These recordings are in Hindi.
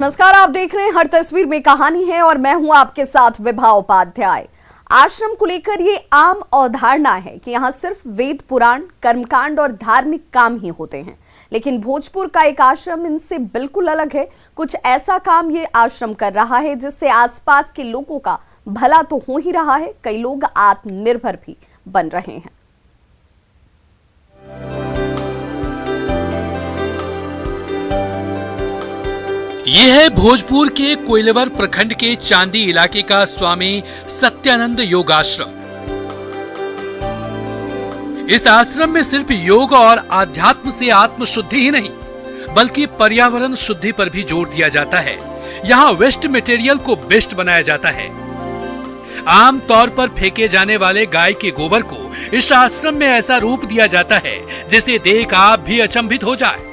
नमस्कार, आप देख रहे हैं हर तस्वीर में कहानी है और मैं हूं आपके साथ विभा उपाध्याय। आश्रम को लेकर ये आम अवधारणा है कि यहाँ सिर्फ वेद पुराण, कर्मकांड और धार्मिक काम ही होते हैं, लेकिन भोजपुर का एक आश्रम इनसे बिल्कुल अलग है। कुछ ऐसा काम ये आश्रम कर रहा है जिससे आसपास के लोगों का भला तो हो ही रहा है, कई लोग आत्मनिर्भर भी बन रहे हैं। ये है भोजपुर के कोइलवर प्रखंड के चांदी इलाके का स्वामी सत्यानंद योग आश्रम। इस आश्रम में सिर्फ योग और आध्यात्म से आत्म शुद्धि ही नहीं, बल्कि पर्यावरण शुद्धि पर भी जोर दिया जाता है। यहाँ वेस्ट मटेरियल को बेस्ट बनाया जाता है। आम तौर पर फेंके जाने वाले गाय के गोबर को इस आश्रम में ऐसा रूप दिया जाता है जिसे देख आप भी अचंभित हो जाए।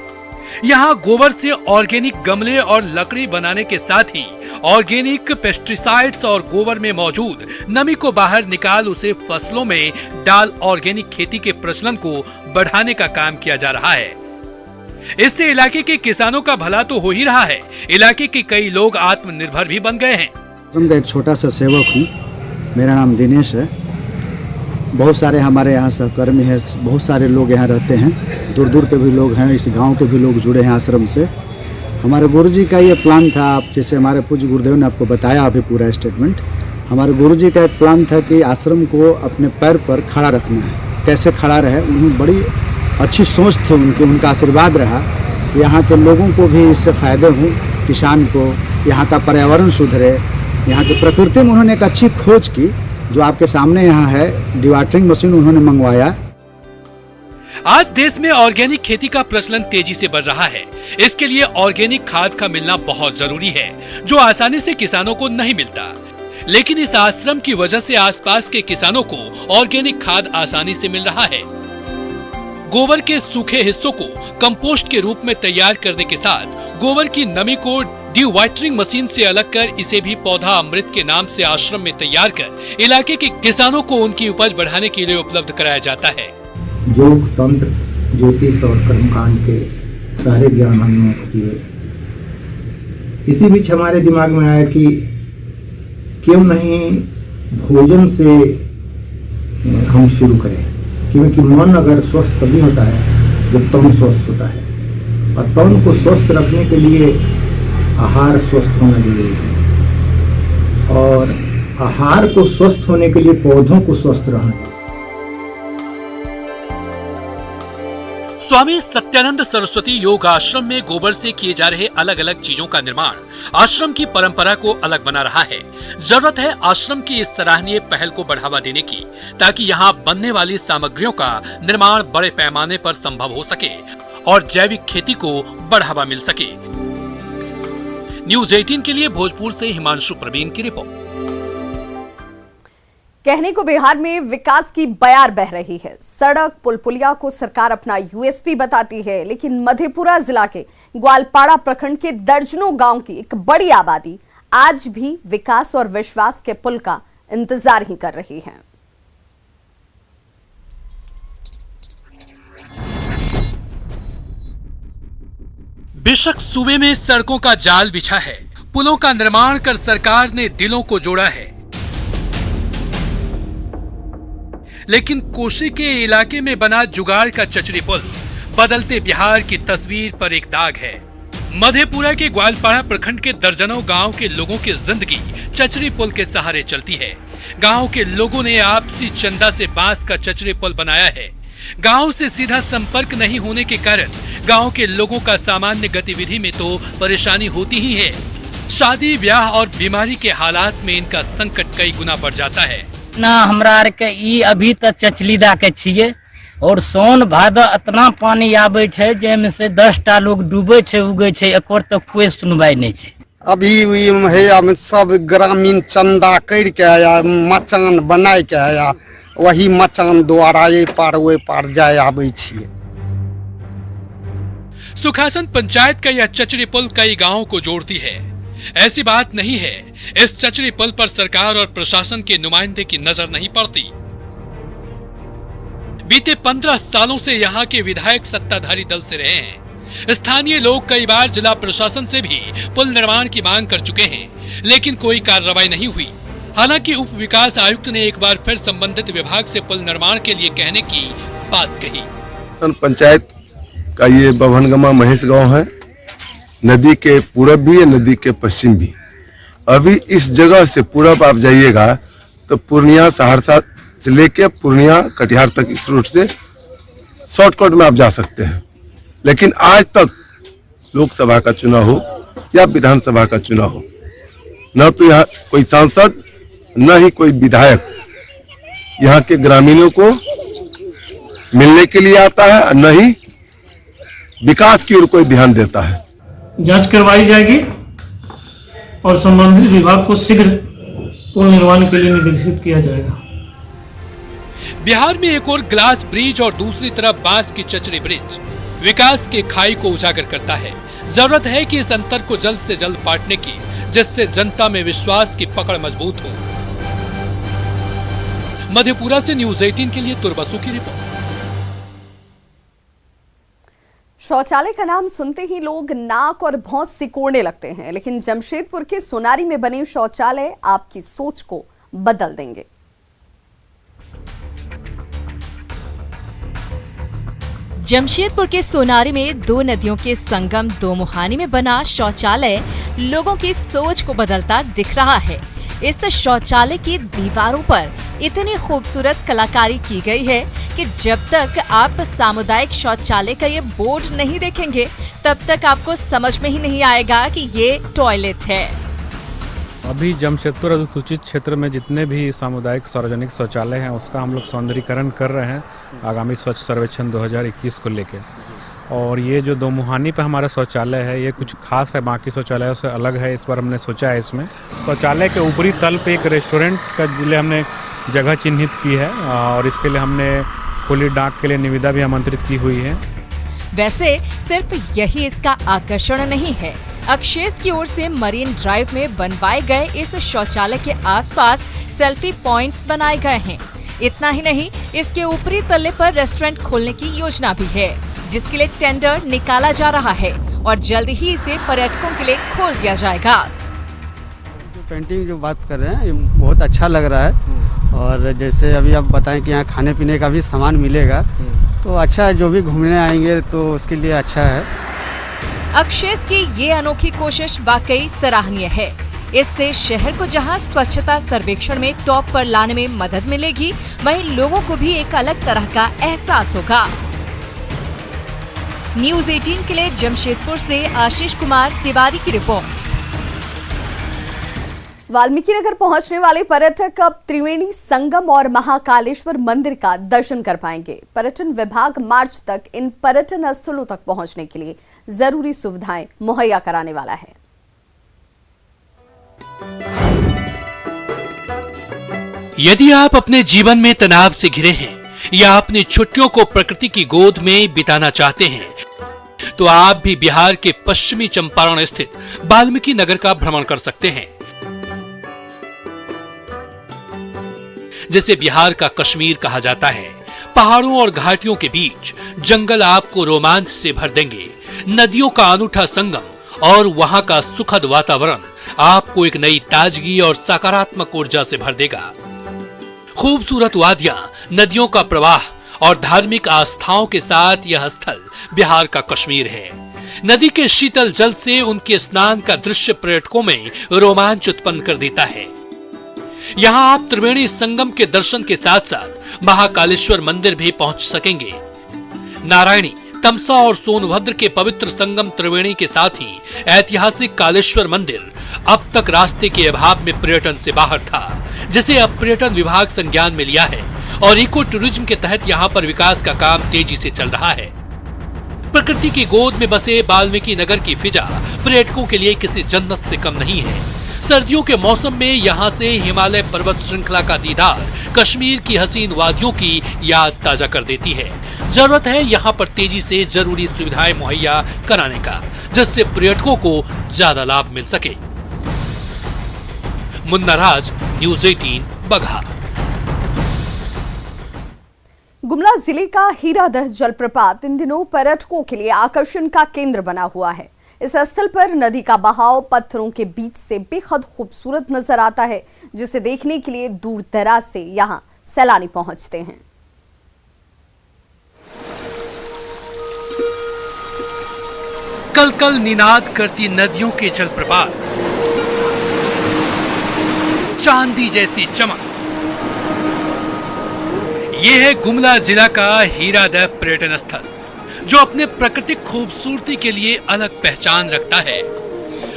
यहाँ गोबर से ऑर्गेनिक गमले और लकड़ी बनाने के साथ ही ऑर्गेनिक पेस्टिसाइड्स और गोबर में मौजूद नमी को बाहर निकाल उसे फसलों में डाल ऑर्गेनिक खेती के प्रचलन को बढ़ाने का काम किया जा रहा है। इससे इलाके के किसानों का भला तो हो ही रहा है, इलाके के कई लोग आत्मनिर्भर भी बन गए हैं। आश्रम का एक छोटा सा सेवक हूँ, मेरा नाम दिनेश है। बहुत सारे हमारे यहाँ सहकर्मी हैं, बहुत सारे लोग यहाँ रहते हैं, दूर दूर के भी लोग हैं, इस गांव के भी लोग जुड़े हैं आश्रम से। हमारे गुरुजी का ये प्लान था, आप जैसे हमारे पूज्य गुरुदेव ने आपको बताया अभी पूरा स्टेटमेंट, हमारे गुरुजी का एक प्लान था कि आश्रम को अपने पैर पर खड़ा रखना है। कैसे खड़ा रहे, उन्हें बड़ी अच्छी सोच थी उनकी, उनका आशीर्वाद रहा कि यहाँ के लोगों को भी इससे फ़ायदे हों, किसान को, यहाँ का पर्यावरण सुधरे। यहाँ की प्रकृति में उन्होंने एक अच्छी खोज की, जो आपके सामने यहाँ है, डिवाटरिंग मशीन उन्होंने मंगवाया। आज देश में ऑर्गेनिक खेती का प्रचलन तेजी से बढ़ रहा है। इसके लिए ऑर्गेनिक खाद का मिलना बहुत जरूरी है, जो आसानी से किसानों को नहीं मिलता। लेकिन इस आश्रम की वजह से आसपास के किसानों को ऑर्गेनिक खाद आसानी से मिल रहा है। गोबर के सूखे हिस्सों को कंपोस्ट के रूप में तैयार करने के साथ गोबर की नमी को डिवाटरिंग मशीन से अलग कर इसे भी पौधा अमृत के नाम से आश्रम में तैयार कर इलाके के किसानों को उनकी उपज बढ़ाने के लिए उपलब्ध कराया जाता है। योग, तंत्र, ज्योतिष और कर्मकांड के सारे ज्ञान हमने दिए। इसी बीच हमारे दिमाग में आया कि क्यों नहीं भोजन से हम शुरू करें, क्योंकि मन अगर स्वस्थ तभी होता है जब तन स्वस्थ होता है, और तन को स्वस्थ रखने के लिए आहार स्वस्थ होना जरूरी है, और आहार को स्वस्थ होने के लिए पौधों को स्वस्थ रहना। स्वामी सत्यानंद सरस्वती योग आश्रम में गोबर से किए जा रहे अलग अलग चीजों का निर्माण आश्रम की परंपरा को अलग बना रहा है। जरूरत है आश्रम की इस सराहनीय पहल को बढ़ावा देने की, ताकि यहाँ बनने वाली सामग्रियों का निर्माण बड़े पैमाने पर संभव हो सके और जैविक खेती को बढ़ावा मिल सके। न्यूज़ 18 के लिए भोजपुर से हिमांशु प्रवीण की रिपोर्ट। कहने को बिहार में विकास की बयार बह रही है। सड़क, पुल पुलिया को सरकार अपना यूएसपी बताती है, लेकिन मधेपुरा जिला के ग्वालपाड़ा प्रखंड के दर्जनों गांव की एक बड़ी आबादी आज भी विकास और विश्वास के पुल का इंतजार ही कर रही है। बेशक सूबे में सड़कों का जाल बिछा है, पुलों का निर्माण कर सरकार ने दिलों को जोड़ा है, लेकिन कोशी के इलाके में बना जुगाड़ का चचरी पुल बदलते बिहार की तस्वीर पर एक दाग है। मधेपुरा के ग्वालपाड़ा प्रखंड के दर्जनों गांव के लोगों की जिंदगी चचरी पुल के सहारे चलती है। गांव के लोगों ने आपसी चंदा से बांस का चचरी पुल बनाया है। गांव से सीधा संपर्क नहीं होने के कारण गांव के लोगों का सामान्य गतिविधि में तो परेशानी होती ही है, शादी ब्याह और बीमारी के हालात में इनका संकट कई गुना बढ़ जाता है। ना हमरा आर के ई अभी तक चचलीदा के छिए, और सोन भादो इतना पानी आवे छे जेमे से 10 टा लोग डूबे छे, उगे छे, एकर तक कोई सुनवाई नहीं छे। अभी है सब ग्रामीण चंदा कर के या मचान बनाए के या वही मचान द्वारा ये पार वे पार जाए आवे छिए। सुखासन पंचायत का यह चचरी पुल कई गांवों को जोड़ती है। ऐसी बात नहीं है इस चचरी पुल पर सरकार और प्रशासन के नुमाइंदे की नजर नहीं पड़ती। बीते 15 सालों से यहाँ के विधायक सत्ताधारी दल से रहे हैं। स्थानीय लोग कई बार जिला प्रशासन से भी पुल निर्माण की मांग कर चुके हैं, लेकिन कोई कार्रवाई नहीं हुई। हालांकि उप विकास आयुक्त ने एक बार फिर संबंधित विभाग से पुल निर्माण के लिए कहने की बात कही। पंचायत का ये बभनगमा महेश गांव है, नदी के पूरब भी है, नदी के पश्चिम भी। अभी इस जगह से पूरब आप जाइएगा तो पूर्णिया सहरसा से लेके पूर्णिया कटिहार तक इस रूट से शॉर्टकट में आप जा सकते हैं। लेकिन आज तक लोकसभा का चुनाव हो या विधानसभा का चुनाव हो, न तो यहाँ कोई सांसद न ही कोई विधायक यहाँ के ग्रामीणों को मिलने के लिए आता है, न ही विकास की ओर कोई ध्यान देता है। जांच करवाई जाएगी और संबंधित विभाग को शीघ्र पुल निर्माण के लिए निर्देशित किया जाएगा। बिहार में एक और ग्लास ब्रिज और दूसरी तरफ बांस की चचड़ी ब्रिज विकास के खाई को उजागर करता है। जरूरत है कि इस अंतर को जल्द से जल्द पाटने की, जिससे जनता में विश्वास की पकड़ मजबूत हो। मधेपुरा से न्यूज 18 के लिए तुरबसु की रिपोर्ट। शौचालय का नाम सुनते ही लोग नाक और भौं सिकोड़ने लगते हैं, लेकिन जमशेदपुर के सोनारी में बने शौचालय आपकी सोच को बदल देंगे। जमशेदपुर के सोनारी में दो नदियों के संगम दोमुहानी में बना शौचालय लोगों की सोच को बदलता दिख रहा है। इस शौचालय की दीवारों पर इतनी खूबसूरत कलाकारी की गई है कि जब तक आप सामुदायिक शौचालय का ये बोर्ड नहीं देखेंगे, तब तक आपको समझ में ही नहीं आएगा कि ये टॉयलेट है। अभी जमशेदपुर अधिसूचित क्षेत्र में जितने भी सामुदायिक सार्वजनिक शौचालय हैं, उसका हम लोग सौंदर्यीकरण कर रहे हैं आगामी स्वच्छ सर्वेक्षण 2021 को लेके। और ये जो दोमुहानी पे हमारा शौचालय है, ये कुछ खास है, बाकी शौचालयों से अलग है। इस बार हमने सोचा है इसमें शौचालय के ऊपरी तल पे एक रेस्टोरेंट का लिए हमने जगह चिन्हित की है और इसके लिए हमने खुली डाक के लिए निविदा भी आमंत्रित की हुई है। वैसे सिर्फ यही इसका आकर्षण नहीं है। अक्षेस की ओर से मरीन ड्राइव में बनवाए गए इस शौचालय के आसपास सेल्फी पॉइंट्स बनाए गए हैं। इतना ही नहीं, इसके ऊपरी तल्ले पर रेस्टोरेंट खोलने की योजना भी है, जिसके लिए टेंडर निकाला जा रहा है और जल्द ही इसे पर्यटकों के लिए खोल दिया जाएगा। जो पेंटिंग जो बात कर रहे हैं, ये बहुत अच्छा लग रहा है। और जैसे अभी आप बताएं कि यहाँ खाने पीने का भी सामान मिलेगा, तो अच्छा है। जो भी घूमने आएंगे तो उसके लिए अच्छा है। अक्षेस की ये अनोखी कोशिश वाकई सराहनीय है। इससे शहर को जहां स्वच्छता सर्वेक्षण में टॉप पर लाने में मदद मिलेगी, वहीं लोगों को भी एक अलग तरह का एहसास होगा। न्यूज 18 के लिए जमशेदपुर से आशीष कुमार तिवारी की रिपोर्ट। वाल्मीकि नगर पहुंचने वाले पर्यटक अब त्रिवेणी संगम और महाकालेश्वर मंदिर का दर्शन कर पाएंगे। पर्यटन विभाग मार्च तक इन पर्यटन स्थलों तक पहुंचने के लिए जरूरी सुविधाएं मुहैया कराने वाला है। यदि आप अपने जीवन में तनाव से घिरे हैं या अपनी छुट्टियों को प्रकृति की गोद में बिताना चाहते हैं, तो आप भी बिहार के पश्चिमी चंपारण स्थित वाल्मीकि नगर का भ्रमण कर सकते हैं, जिसे बिहार का कश्मीर कहा जाता है। पहाड़ों और घाटियों के बीच जंगल आपको रोमांच से भर देंगे। नदियों का अनूठा संगम और वहां का सुखद वातावरण आपको एक नई ताजगी और सकारात्मक ऊर्जा से भर देगा। खूबसूरत वादियां, नदियों का प्रवाह और धार्मिक आस्थाओं के साथ यह स्थल बिहार का कश्मीर है। नदी के शीतल जल से उनके स्नान का दृश्य पर्यटकों में रोमांच उत्पन्न कर देता है। यहाँ आप त्रिवेणी संगम के दर्शन के साथ साथ महाकालेश्वर मंदिर भी पहुंच सकेंगे। नारायणी, तमसा और सोनभद्र के पवित्र संगम त्रिवेणी के साथ ही ऐतिहासिक कालेश्वर मंदिर अब तक रास्ते के अभाव में पर्यटन से बाहर था, जिसे अब पर्यटन विभाग संज्ञान में लिया है और इको टूरिज्म के तहत यहाँ पर विकास का काम तेजी से चल रहा है। प्रकृति की गोद में बसे वाल्मीकि नगर की फिजा पर्यटकों के लिए किसी जन्नत से कम नहीं है। सर्दियों के मौसम में यहाँ से हिमालय पर्वत श्रृंखला का दीदार कश्मीर की हसीन वादियों की याद ताजा कर देती है। जरूरत है यहाँ पर तेजी से जरूरी सुविधाएं मुहैया कराने का, जिससे पर्यटकों को ज्यादा लाभ मिल सके। मुन्ना राज, न्यूज 18, बगहा। गुमला जिले का हीरादह जलप्रपात इन दिनों पर्यटकों के लिए आकर्षण का केंद्र बना हुआ है। इस स्थल पर नदी का बहाव पत्थरों के बीच से बेहद खूबसूरत नजर आता है, जिसे देखने के लिए दूर दराज से यहां सैलानी पहुंचते हैं। कल कल निनाद करती नदियों के जलप्रपात, चांदी जैसी चमक। ये है गुमला जिला का हीरादह पर्यटन स्थल, जो अपने प्राकृतिक खूबसूरती के लिए अलग पहचान रखता है।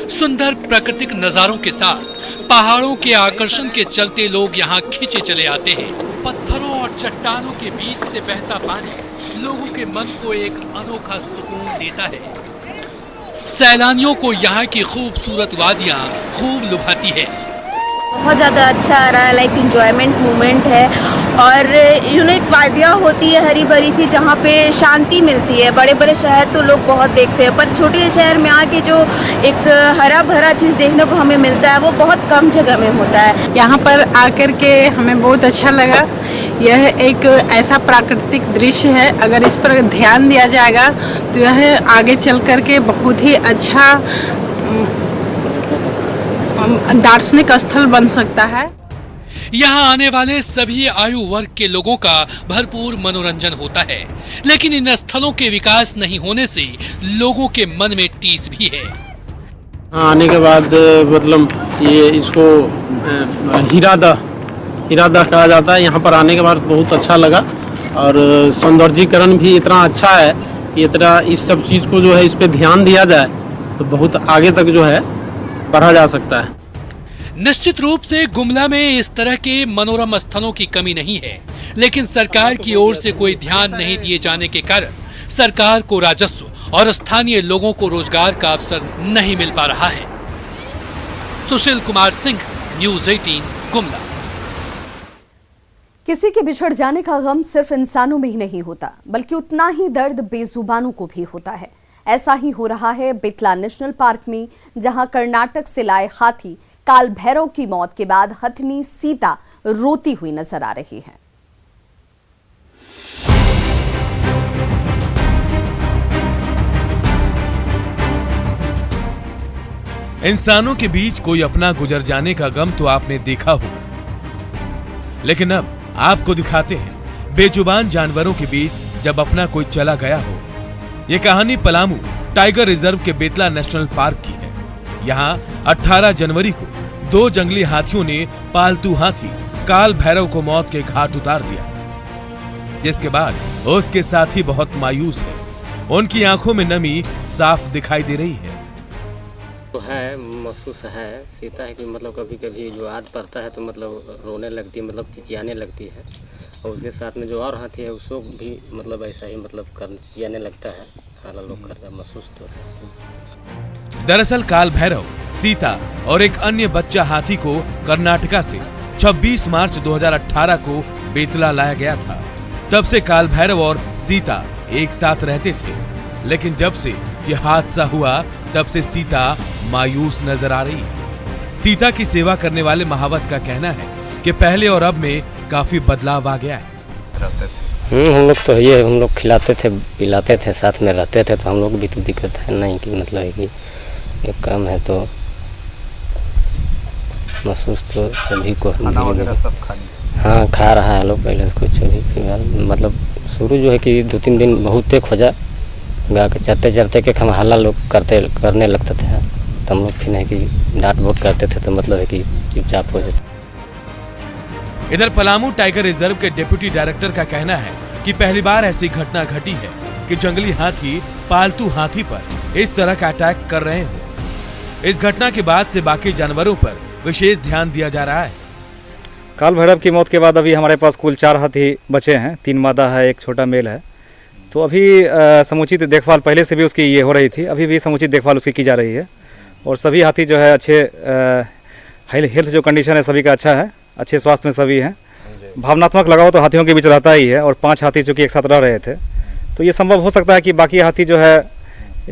सुंदर प्राकृतिक नजारों के साथ पहाड़ों के आकर्षण के चलते लोग यहाँ खींचे चले आते हैं। पत्थरों और चट्टानों के बीच से बहता पानी लोगों के मन को एक अनोखा सुकून देता है। सैलानियों को यहाँ की खूबसूरत वादियाँ खूब लुभाती है। बहुत ज़्यादा अच्छा आ रहा है, लाइक इंजॉयमेंट मोमेंट है और यूनिक वादियाँ होती है हरी भरी सी, जहाँ पे शांति मिलती है। बड़े बड़े शहर तो लोग बहुत देखते हैं, पर छोटे शहर में आके जो एक हरा भरा चीज़ देखने को हमें मिलता है वो बहुत कम जगह में होता है। यहाँ पर आकर के हमें बहुत अच्छा लगा। यह एक ऐसा प्राकृतिक दृश्य है, अगर इस पर ध्यान दिया जाएगा तो यह आगे चल कर के बहुत ही अच्छा दार्शनिक स्थल बन सकता है। यहाँ आने वाले सभी आयु वर्ग के लोगों का भरपूर मनोरंजन होता है, लेकिन इन स्थलों के विकास नहीं होने से लोगों के मन में टीस भी है। आने के बाद मतलब ये इसको हीरादह कहा जाता है। यहाँ पर आने के बाद बहुत अच्छा लगा और सौंदर्यीकरण भी इतना अच्छा है कि इतना इस सब चीज़ को जो है इस पे ध्यान दिया जाए तो बहुत आगे तक जो है बढ़ा जा सकता है। निश्चित रूप से गुमला में इस तरह के मनोरम स्थलों की कमी नहीं है, लेकिन सरकार की ओर से कोई ध्यान नहीं दिए जाने के कारण सरकार को राजस्व और स्थानीय लोगों को रोजगार का अवसर नहीं मिल पा रहा है। सुशील कुमार सिंह, न्यूज़ 18 गुमला। किसी के बिछड़ जाने का गम सिर्फ इंसानों में ही नहीं होता, बल्कि उतना ही दर्द बेजुबानों को भी होता है। ऐसा ही हो रहा है बेतला नेशनल पार्क में, जहां कर्नाटक से लाए हाथी काल भैरव की मौत के बाद हथनी सीता रोती हुई नजर आ रही है। इंसानों के बीच कोई अपना गुजर जाने का गम तो आपने देखा होगा, लेकिन अब आपको दिखाते हैं बेजुबान जानवरों के बीच जब अपना कोई चला गया हो। ये कहानी पलामू टाइगर रिजर्व के बेतला नेशनल पार्क की है। यहाँ 18 जनवरी को 2 जंगली हाथियों ने पालतू हाथी काल भैरव को मौत के घाट उतार दिया, जिसके बाद उसके साथी बहुत मायूस है। उनकी आंखों में नमी साफ दिखाई दे रही है। तो है महसूस है सीता है कि मतलब कभी कभी जो याद पड़ता है तो मतलब रोने लगती है, मतलब चिचियाने लगती है, और उसके साथ में जो और हाथी है उसको भी मतलब ऐसा ही मतलब चिचियाने लगता है। हाला लोग करता महसूस तो है। दरअसल काल भैरव, सीता और एक अन्य बच्चा हाथी को कर्नाटका से 26 मार्च 2018 को बेतला लाया गया था। तब से काल भैरव और सीता एक साथ रहते थे, लेकिन जब से यह हादसा हुआ तब से सीता मायूस नजर आ रही है। सीता की सेवा करने वाले महावत का कहना है कि पहले और अब में काफी बदलाव आ गया है। हम लोग तो ये हम लोग खिलाते थे पिलाते थे साथ में रहते थे, तो हम लोग भी तो दिक्कत है नहीं कि मतलब है कि ये काम है तो महसूस तो सभी को हाँ खा रहा है लोग पहले से कुछ भी फिलहाल मतलब शुरू जो है कि 2-3 दिन बहुत खोजा गा के चरते चरते के हम हल्ला लोग करने लगते थे, तो हम लोग फिर है कि डांट बोट करते थे तो मतलब है कि चुपचाप हो जाते। इधर पलामू टाइगर रिजर्व के डिप्टी डायरेक्टर का कहना है कि पहली बार ऐसी घटना घटी है कि जंगली हाथी पालतू हाथी पर इस तरह का अटैक कर रहे हो। इस घटना के बाद से बाकी जानवरों पर विशेष ध्यान दिया जा रहा है। काल भैरव की मौत के बाद अभी हमारे पास कुल 4 हाथी बचे हैं, 3 मादा है, 1 छोटा मेल है। तो अभी समुचित देखभाल पहले से भी उसकी ये हो रही थी, अभी भी समुचित देखभाल उसकी की जा रही है और सभी हाथी जो है अच्छे हेल्थ जो कंडीशन है सभी का अच्छा है, अच्छे स्वास्थ्य में सभी हैं। भावनात्मक लगाव तो हाथियों के बीच रहता ही है और 5 हाथी चूँकि एक साथ रह रहे थे तो ये संभव हो सकता है कि बाकी हाथी जो है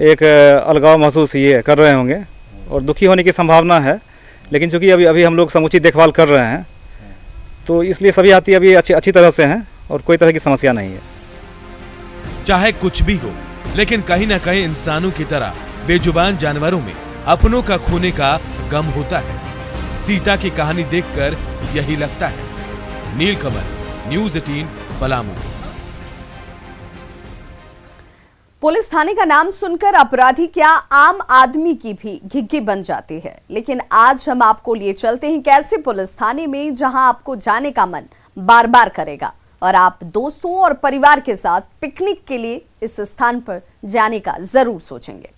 एक अलगाव महसूस ये कर रहे होंगे और दुखी होने की संभावना है, लेकिन चूँकि अभी हम लोग समुचित देखभाल कर रहे हैं तो इसलिए सभी हाथी अभी अच्छी तरह से हैं और कोई तरह की समस्या नहीं है। चाहे कुछ भी हो, लेकिन कहीं ना कहीं इंसानों की तरह बेजुबान जानवरों में अपनों का खोने का गम होता है। सीता की कहानी देखकर यही लगता है। नीलकमल, न्यूज़ 18, पलामू। पुलिस थाने का नाम सुनकर अपराधी क्या आम आदमी की भी घिघी बन जाती है। लेकिन आज हम आपको लिए चलते हैं कैसे पुलिस थाने में, जहां आपको जाने का मन बार बार करेगा और आप दोस्तों और परिवार के साथ पिकनिक के लिए इस स्थान पर जाने का जरूर सोचेंगे।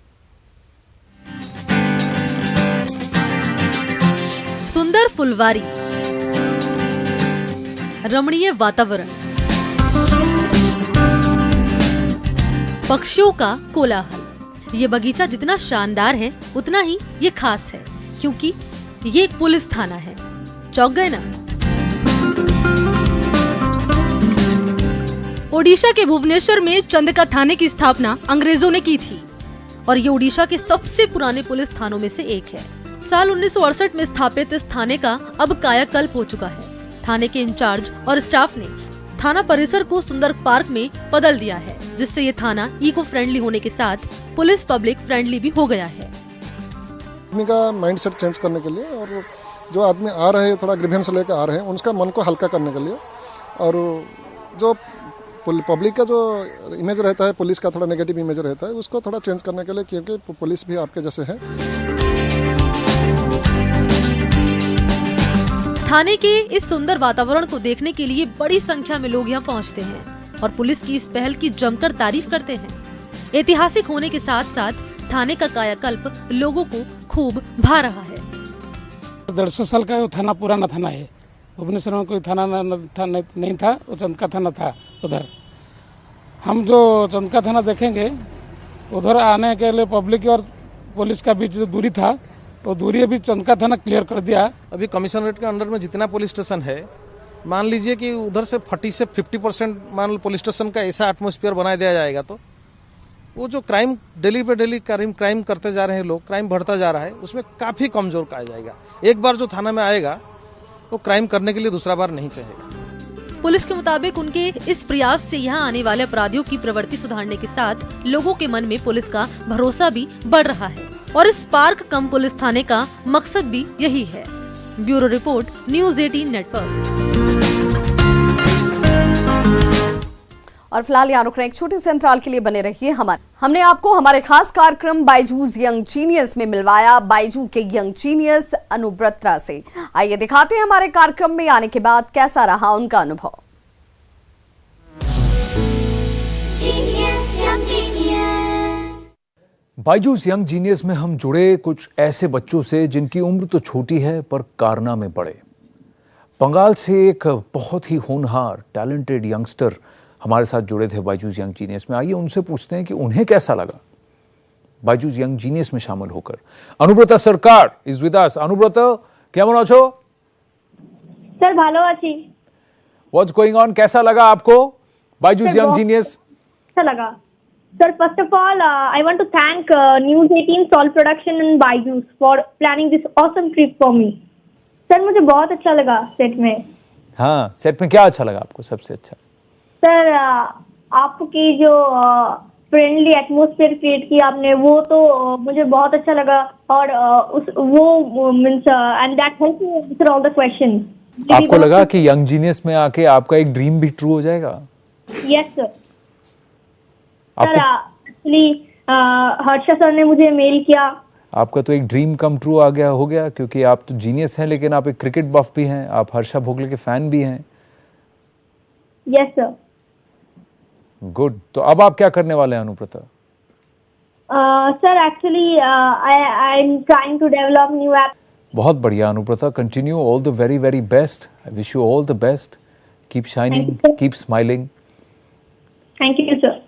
सुंदर फुलवारी, रमणीय वातावरण, पक्षियों का कोलाहल। ये बगीचा जितना शानदार है उतना ही ये खास है, क्योंकि ये एक पुलिस थाना है। चौंक गए ना? ओडिशा के भुवनेश्वर में चंदका थाने की स्थापना अंग्रेजों ने की थी और ये ओडिशा के सबसे पुराने पुलिस थानों में से एक है। साल 1968 में स्थापित इस थाने का अब कायाकल्प हो चुका है। थाने के इंचार्ज और स्टाफ ने थाना परिसर को सुंदर पार्क में बदल दिया है, जिससे ये थाना इको फ्रेंडली होने के साथ पुलिस पब्लिक फ्रेंडली भी हो गया है। आदमी का माइंडसेट चेंज करने के लिए और जो आदमी आ रहे हैं थोड़ा ग्रीवेंस लेकर आ रहे हैं उनका मन को हल्का करने के लिए, और जो पब्लिक का जो इमेज रहता है, पुलिस का थोड़ा नेगेटिव इमेज रहता है, उसको थोड़ा चेंज करने के लिए, क्योंकि पुलिस भी आपके जैसे है। थाने के इस सुंदर वातावरण को देखने के लिए बड़ी संख्या में लोग यहाँ पहुँचते हैं और पुलिस की इस पहल की जमकर तारीफ करते हैं। ऐतिहासिक होने के साथ साथ थाने का कायाकल्प लोगों को खूब भा रहा है। 150 साल का थाना पुराना थाना है। भुवनेश्वर में कोई थाना नहीं था, वो चंदका थाना था। उधर हम जो चंदका थाना देखेंगे, उधर आने के लिए पब्लिक और पुलिस का बीच जो दूरी था, वो दूरी अभी चंदका थाना क्लियर कर दिया। अभी कमिश्नरेट के अंडर में जितना पुलिस स्टेशन है, मान लीजिए कि उधर से 40 से 50% मान लो पुलिस स्टेशन का ऐसा एटमॉस्फेयर बना दिया जाएगा, तो वो जो क्राइम डेली पे डेली क्राइम करते जा रहे हैं लोग, क्राइम बढ़ता जा रहा है, उसमें काफी कमजोर पाया जाएगा। एक बार जो थाना में आएगा वो क्राइम करने के लिए दूसरा बार नहीं चाहेगा। पुलिस के मुताबिक उनके इस प्रयास से यहाँ आने वाले अपराधियों की प्रवृत्ति सुधारने के साथ लोगों के मन में पुलिस का भरोसा भी बढ़ रहा है और इस पार्क कम पुलिस थाने का मकसद भी यही है। Bureau report, news 18 network. और फिलहाल यहाँ रुक रहे एक छोटे से अंतराल के लिए बने रहिए। हमने आपको हमारे खास कार्यक्रम बायजूस यंग जीनियस में मिलवाया बायजू के यंग जीनियस अनुब्रत्रा से। आइए दिखाते हैं हमारे कार्यक्रम में आने के बाद कैसा रहा उनका अनुभव। बायजूस यंग जीनियस में हम जुड़े कुछ ऐसे बच्चों से जिनकी उम्र तो छोटी है पर कारनामे बड़े। बंगाल से एक बहुत ही होनहार टैलेंटेड यंगस्टर हमारे साथ जुड़े थे बायजूस यंग जीनियस में। आइए उनसे पूछते हैं कि उन्हें कैसा लगा बायजूस यंग जीनियस में शामिल होकर। अनुब्रता सरकार इज विद अस। अनुब्रता, केमन आछो? सर ভালো আছি। What's going on? कैसा लगा आपको बायजूस यंग जीनियस? अच्छा लगा। Sir first of all I want to thank news 18 solve production and Byju's for planning this awesome trip for me. Sir मुझे बहुत अच्छा लगा सेट में। हाँ, सेट में क्या अच्छा लगा आपको सबसे अच्छा? सर आपकी जो फ्रेंडली एटमॉस्फेयर क्रिएट की आपने, वो तो मुझे बहुत अच्छा लगा और वो means and that help me answer all the questions. आपको लगा कि यंग जीनियस में आके आपका एक ड्रीम भी ट्रू हो जाएगा? Yes sir. Sir actually Harsha sir ने मुझे मेल किया। आपका तो एक ड्रीम कम ट्रू आ गया हो गया, क्योंकि आप तो जीनियस हैं लेकिन आप एक क्रिकेट बफ भी हैं, आप हर्षा भोगले के फैन भी हैं। Yes sir. गुड। तो अब आप क्या करने वाले हैं Anubrata? Sir actually I am trying to develop new app. बहुत बढ़िया Anubrata, continue, all the very very best. I wish you all the best. Keep shining, keep smiling. Thank you sir.